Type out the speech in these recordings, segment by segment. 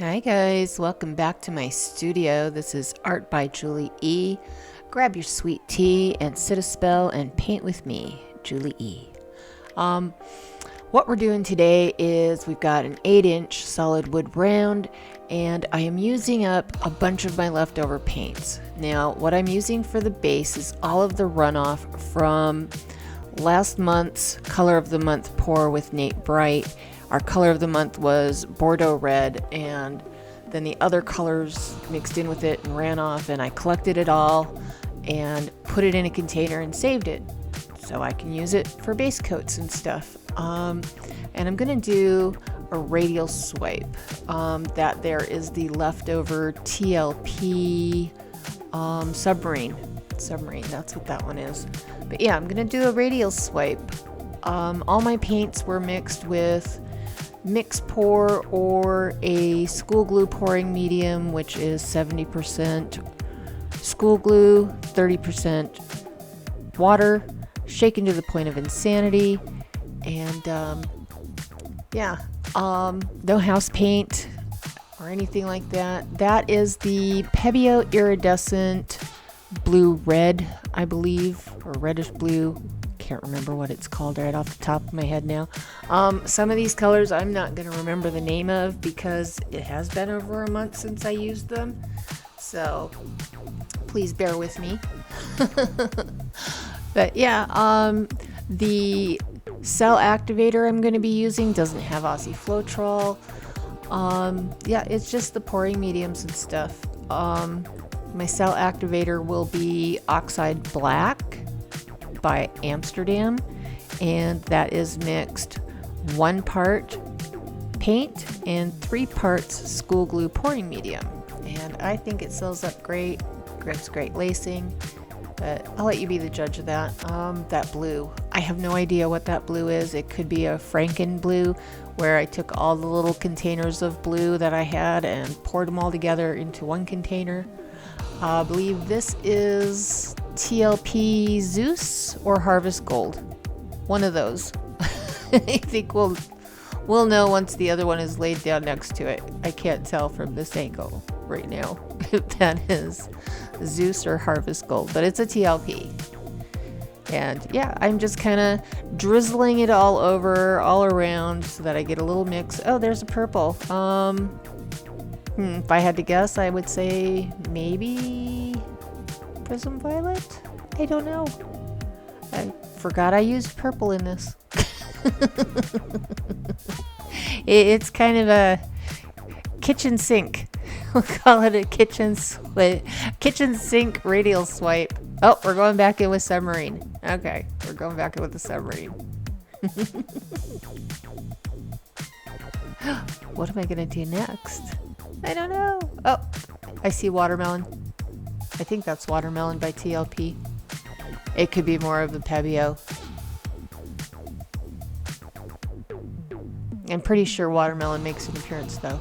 Hi guys, welcome back to my studio. This is Art by Julie E. Grab your sweet tea and sit a spell and paint with me, Julie E. What we're doing today is we've got an 8-inch solid wood round and I am using up a bunch of my leftover paints. Now what I'm using for the base is all of the runoff from last month's Color of the Month pour with Nate Bright. Our color of the month was Bordeaux Red, and then the other colors mixed in with it and ran off, and I collected it all and put it in a container and saved it so I can use it for base coats and stuff. And I'm gonna do a radial swipe. That there is the leftover TLP submarine, that's what that one is. But yeah, I'm gonna do a radial swipe. All my paints were mixed with mix pour or a school glue pouring medium, which is 70% school glue, 30% water, shaken to the point of insanity. And no house paint or anything like that. That is the Pebeo iridescent blue red, I believe, or reddish blue. Can't remember what it's called right off the top of my head now. Some of these colors I'm not going to remember the name of because it has been over a month since I used them, so please bear with me. But yeah, the cell activator I'm going to be using doesn't have Aussie Floetrol. Yeah, it's just the pouring mediums and stuff. My cell activator will be Oxide Black by Amsterdam, and that is mixed 1 part paint and 3 parts school glue pouring medium, and I think it seals up great, gives great lacing, but I'll let you be the judge of that. That blue, I have no idea what that blue is. It could be a Franken blue, where I took all the little containers of blue that I had and poured them all together into one container. I believe this is TLP Zeus or Harvest Gold. One of those. I think we'll know once the other one is laid down next to it. I can't tell from this angle right now if that is Zeus or Harvest Gold, but it's a TLP. And yeah, I'm just kind of drizzling it all over, all around, so that I get a little mix. Oh, there's a purple. If I had to guess, I would say maybe Prism Violet? I don't know. I forgot I used purple in this. It's kind of a kitchen sink. We'll call it a kitchen sink radial swipe. Oh, we're going back in with submarine. Okay, we're going back in with the submarine. What am I going to do next? I don't know. Oh, I see watermelon. I think that's watermelon by TLP. It could be more of the Pebeo. I'm pretty sure watermelon makes an appearance though.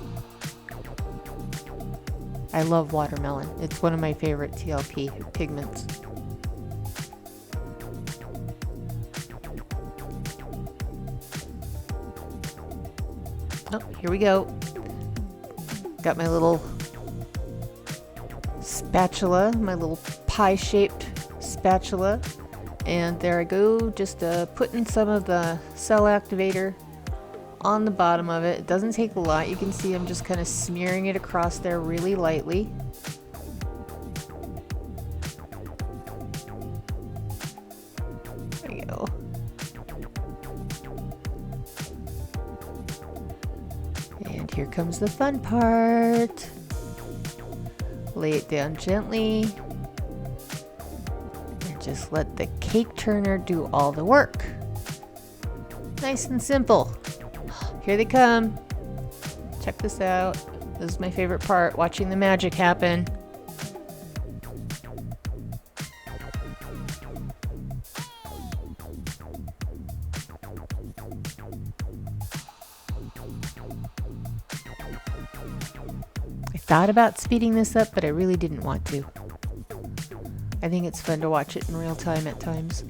I love watermelon. It's one of my favorite TLP pigments. Oh, here we go. Got my little spatula, my little pie-shaped spatula, and there I go, just putting some of the cell activator on the bottom of it. It doesn't take a lot. You can see I'm just kind of smearing it across there really lightly. There we go. And here comes the fun part. Lay it down gently and just let the cake turner do all the work. Nice and simple. Here they come. Check this out. This is my favorite part, watching the magic happen. I thought about speeding this up, but I really didn't want to. I think it's fun to watch it in real time at times.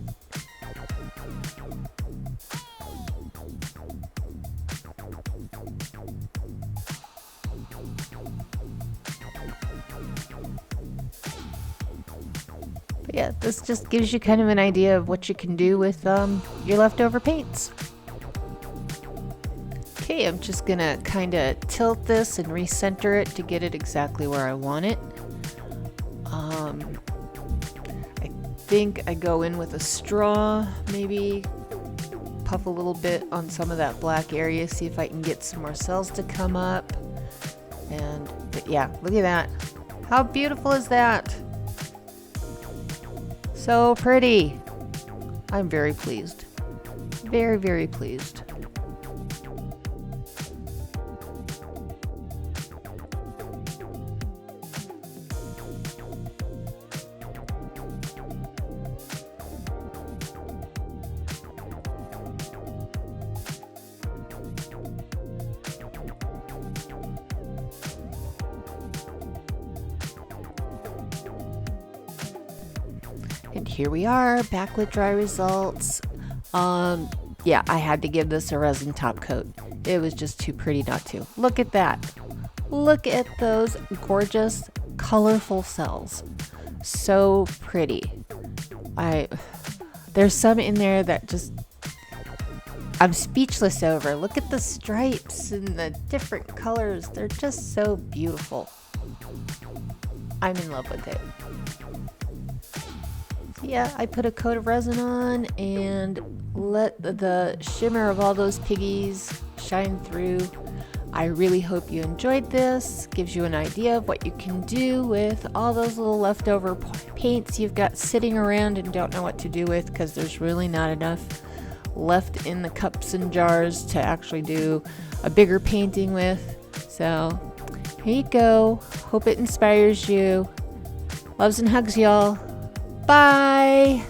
But yeah, this just gives you kind of an idea of what you can do with your leftover paints. Okay, I'm just gonna kind of tilt this and recenter it to get it exactly where I want it. I think I go in with a straw, maybe puff a little bit on some of that black area, see if I can get some more cells to come up. But yeah, look at that. How beautiful is that? So pretty. I'm very pleased. Very, very pleased. And here we are, back with dry results. Yeah, I had to give this a resin top coat. It was just too pretty not to. Look at that. Look at those gorgeous, colorful cells. So pretty. There's some in there that just, I'm speechless over. Look at the stripes and the different colors. They're just so beautiful. I'm in love with it. Yeah, I put a coat of resin on and let the shimmer of all those piggies shine through. I really hope you enjoyed this. Gives you an idea of what you can do with all those little leftover paints you've got sitting around and don't know what to do with, because there's really not enough left in the cups and jars to actually do a bigger painting with. So here you go. Hope it inspires you. Loves and hugs, y'all. Bye.